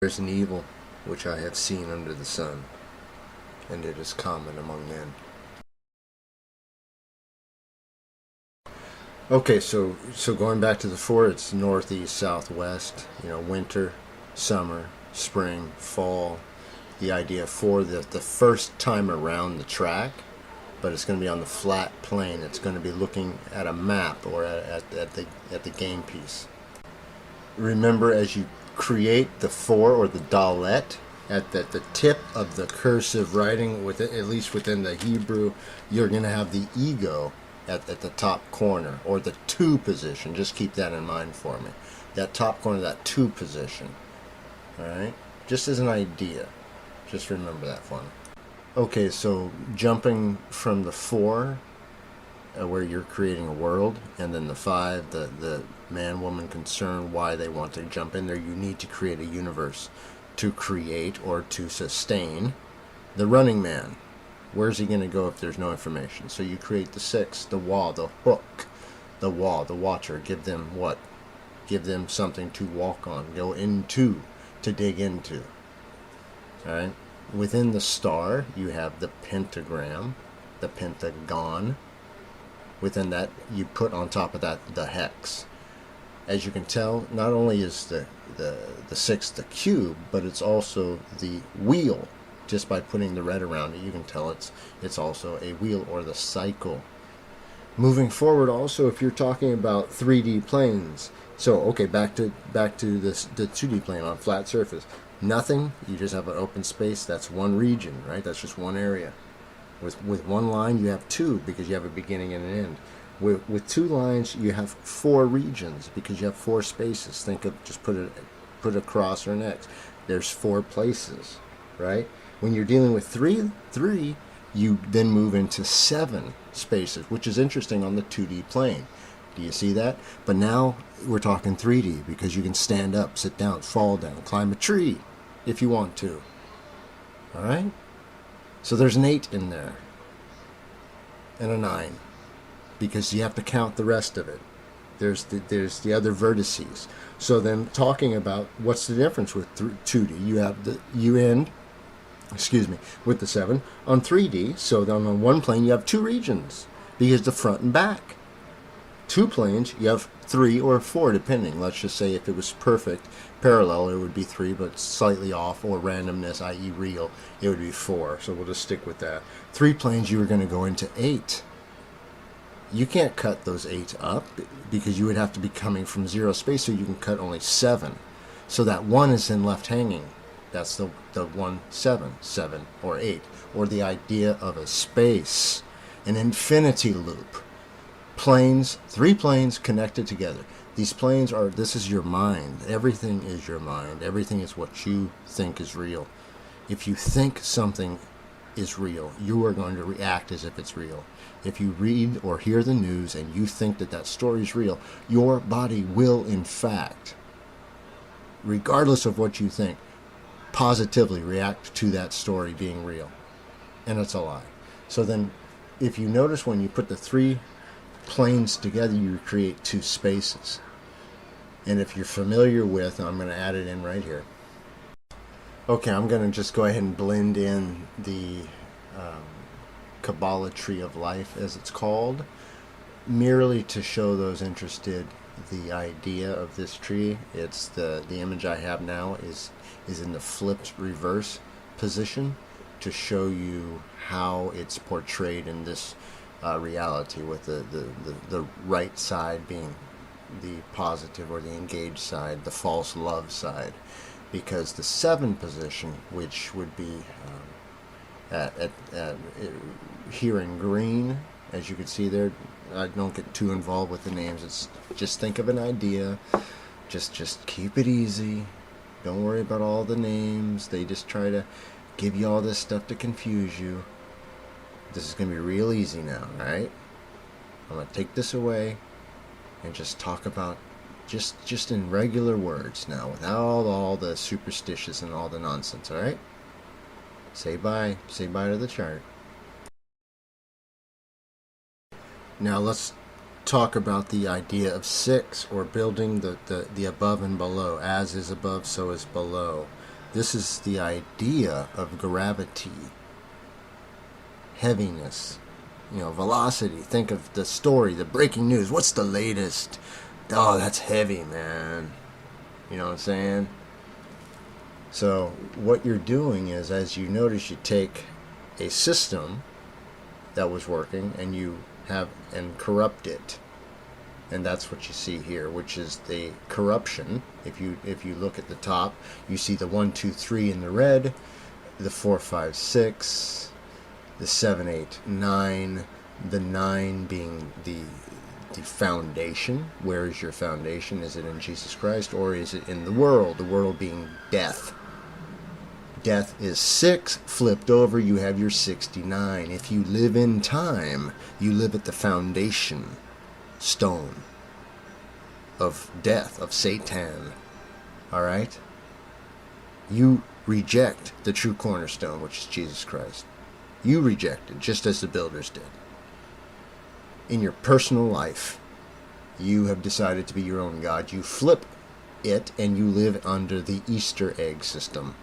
There is an evil which I have seen under the sun, and it is common among men. Okay, so going back to the four, it's northeast, southwest. Winter, summer, spring, fall. The idea for the first time around the track, but it's going to be on the flat plane. It's going to be looking at a map or at the game piece. Remember, as you create the four or the dalet at the tip of the cursive writing, with it, at least within the Hebrew, you're going to have the ego at the top corner, or the two position. Just keep that in mind for me. That top corner, that two position. Alright? Just as an idea. Just remember that for me. Okay, so jumping from the four, where you're creating a world, and then the five, the man, woman, concern, why they want to jump in there. You need to create a universe to create or to sustain the running man. Where's he going to go if there's no information? So you create the six, the wall, the hook, the wall, the WAWter. Give them what? Give them something to walk on, go into, to dig into. Alright? Within the star, you have the pentagram, the pentagon. Within that, you put on top of that the hex. As you can tell, not only is the six the cube, but it's also the wheel. Just by putting the red around it, you can tell it's also a wheel, or the cycle. Moving forward, also, if you're talking about 3D planes, so okay, back to this, the 2D plane on flat surface. Nothing. You just have an open space. That's one region, right? That's just one area. With one line, you have two, because you have a beginning and an end. With two lines, you have four regions, because you have four spaces. Think of, just put a cross or an X. There's four places, right? When you're dealing with three, you then move into seven spaces, which is interesting on the 2D plane. Do you see that? But now we're talking 3D, because you can stand up, sit down, fall down, climb a tree if you want to. All right? So there's an 8 in there, and a 9, because you have to count the rest of it. There's the other vertices. So then, talking about what's the difference with 2D, you end with the 7 on 3D. So then on one plane you have two regions, because the front and back. Two planes, you have 3 or 4, depending. Let's just say if it was perfect parallel, it would be 3, but slightly off, or randomness, i.e. real, it would be 4. So we'll just stick with that. 3 planes, you were going to go into 8. You can't cut those 8 up, because you would have to be coming from 0 space, so you can cut only 7. So that 1 is then left hanging. That's the 1, 7, 7, or 8. Or the idea of a space, an infinity loop. Planes, 3 planes connected together. These planes are, this is your mind. Everything is your mind. Everything is what you think is real. If you think something is real, you are going to react as if it's real. If you read or hear the news and you think that story is real, your body will, in fact, regardless of what you think, positively react to that story being real. And it's a lie. So then, if you notice, when you put the 3 planes together, you create 2 spaces. And if you're familiar with, I'm going to add it in right here. Okay, I'm going to just go ahead and blend in the Kabbalah tree of life, as it's called, merely to show those interested the idea of this tree. It's the image I have now is in the flipped reverse position, to show you how it's portrayed in this reality, with the right side being the positive or the engaged side, the false love side, because the 7 position, which would be here in green, as you can see there. I don't get too involved with the names. It's just think of an idea. Just keep it easy. Don't worry about all the names. They just try to give you all this stuff to confuse you. This is going to be real easy now, right? I'm going to take this away and just talk about just in regular words now, without all the superstitious and all the nonsense, all right? Say bye. Say bye to the chart. Now let's talk about the idea of 6, or building the above and below. As is above, so is below. This is the idea of gravity, heaviness, velocity. Think of the story, the breaking news. What's the latest? Oh, that's heavy, man. You know what I'm saying? So what you're doing is, as you notice, you take a system that was working and you have and corrupt it. And that's what you see here, which is the corruption. If you look at the top, you see the 1, 2, 3 in the red, the 4, 5, 6, the 7, 8, 9, the 9 being the foundation. Where is your foundation? Is it in Jesus Christ, or is it in the world? The world being death. Death is 6, flipped over, you have your 69. If you live in time, you live at the foundation stone of death, of Satan. Alright? You reject the true cornerstone, which is Jesus Christ. You reject it, just as the builders did. In your personal life, you have decided to be your own God. You flip it, and you live under the Easter egg system.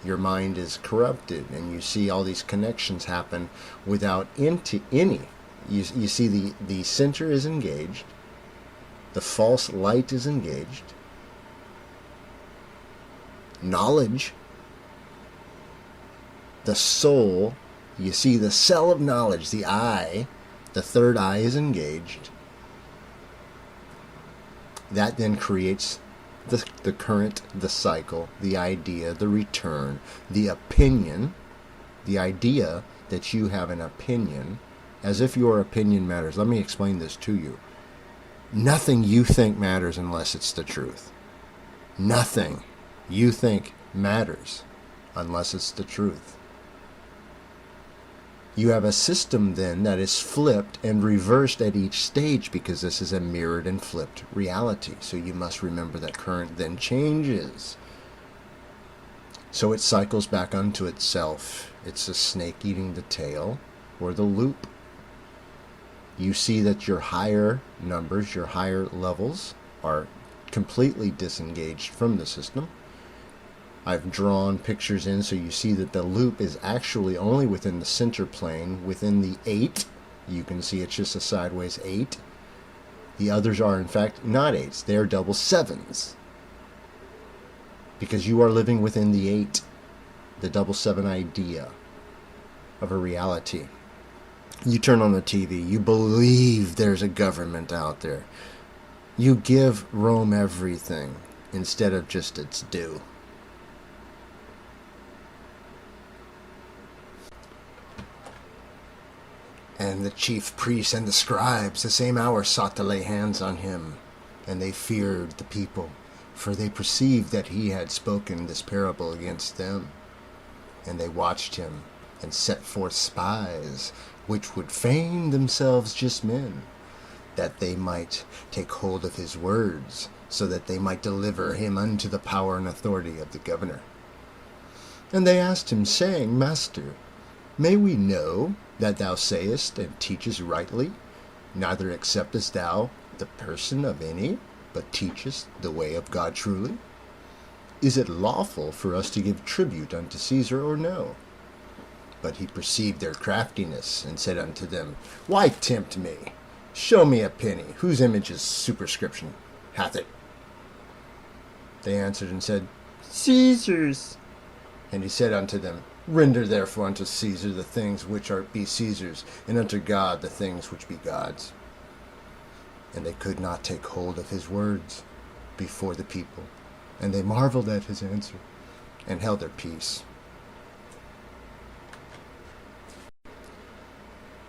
Your mind is corrupted, and you see all these connections happen without any. You see the center is engaged, the false light is engaged, knowledge, the soul, you see the cell of knowledge, the eye, the third eye is engaged. That then creates the current, the cycle, the idea, the return, the opinion, the idea that you have an opinion, as if your opinion matters. Let me explain this to you. Nothing you think matters unless it's the truth. Nothing you think matters unless it's the truth. You have a system then that is flipped and reversed at each stage, because this is a mirrored and flipped reality. So you must remember that current then changes. So it cycles back unto itself. It's a snake eating the tail, or the loop. You see that your higher numbers, your higher levels, are completely disengaged from the system. I've drawn pictures in so you see that the loop is actually only within the center plane, within the 8. You can see it's just a sideways 8. The others are in fact not 8s, they're double 7s. Because you are living within the 8, the double 7 idea of a reality. You turn on the TV, you believe there's a government out there. You give Rome everything instead of just its due. And the chief priests and the scribes the same hour sought to lay hands on him. And they feared the people, for they perceived that he had spoken this parable against them. And they watched him, and set forth spies, which would feign themselves just men, that they might take hold of his words, so that they might deliver him unto the power and authority of the governor. And they asked him, saying, Master, may we know that thou sayest and teachest rightly, neither acceptest thou the person of any, but teachest the way of God truly? Is it lawful for us to give tribute unto Caesar, or no? But he perceived their craftiness, and said unto them, Why tempt me? Show me a penny, whose image's superscription hath it? They answered and said, Caesar's. And he said unto them, Render therefore unto Caesar the things which be Caesar's, and unto God the things which be God's. And they could not take hold of his words before the people, and they marveled at his answer, and held their peace.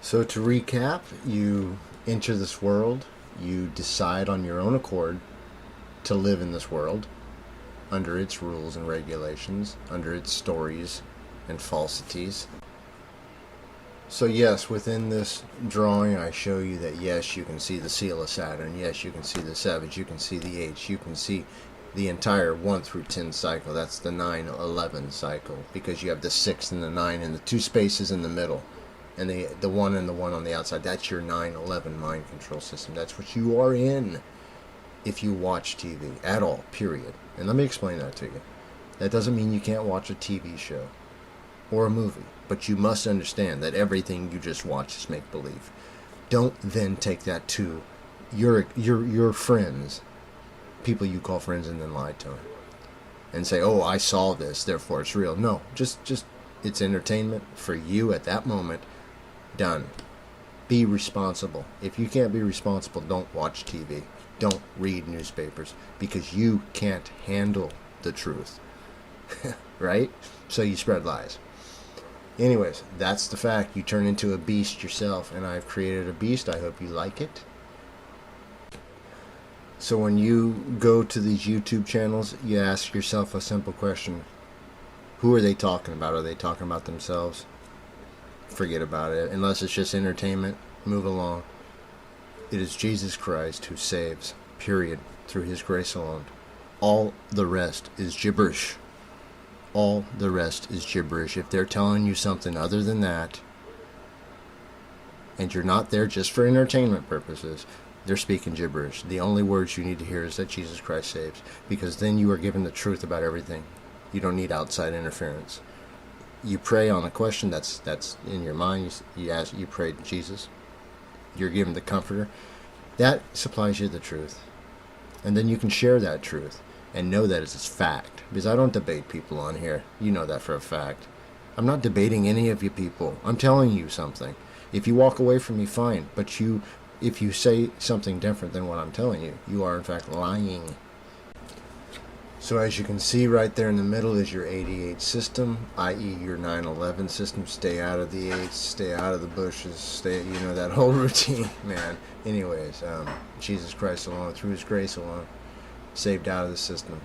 So to recap, you enter this world, you decide on your own accord to live in this world, under its rules and regulations, under its stories and falsities. So yes, within this drawing I show you that yes, you can see the seal of Saturn, yes, you can see the 7s, you can see the 8s, you can see the entire 1 through 10 cycle. That's the 9-11 cycle, because you have the 6 and the 9 and the 2 spaces in the middle, and the 1 and the 1 on the outside. That's your 9-11 mind control system. That's what you are in if you watch TV at all, period. And let me explain that to you. That doesn't mean you can't watch a TV show or a movie, but you must understand that everything you just watch is make-believe. Don't then take that to your friends, people you call friends, and then lie to them and say, oh, I saw this, therefore it's real. No, just it's entertainment for you at that moment. Done. Be responsible. If you can't be responsible, don't watch TV. Don't read newspapers, because you can't handle the truth. Right? So you spread lies. Anyways, that's the fact. You turn into a beast yourself, and I've created a beast. I hope you like it. So when you go to these YouTube channels, you ask yourself a simple question. Who are they talking about? Are they talking about themselves? Forget about it. Unless it's just entertainment, move along. It is Jesus Christ who saves, period, through his grace alone. All the rest is gibberish. All the rest is gibberish. If they're telling you something other than that, and you're not there just for entertainment purposes, they're speaking gibberish. The only words you need to hear is that Jesus Christ saves, because then you are given the truth about everything. You don't need outside interference. You pray on a question that's in your mind. You pray to Jesus. You're given the Comforter. That supplies you the truth. And then you can share that truth and know that it's fact. Because I don't debate people on here. You know that for a fact. I'm not debating any of you people. I'm telling you something. If you walk away from me, fine. But if you say something different than what I'm telling you, you are in fact lying. So as you can see right there in the middle is your 88 system, i.e. your 9/11 system. Stay out of the 8s, stay out of the bushes, that whole routine, man. Anyways, Jesus Christ alone, through his grace alone, saved out of the system.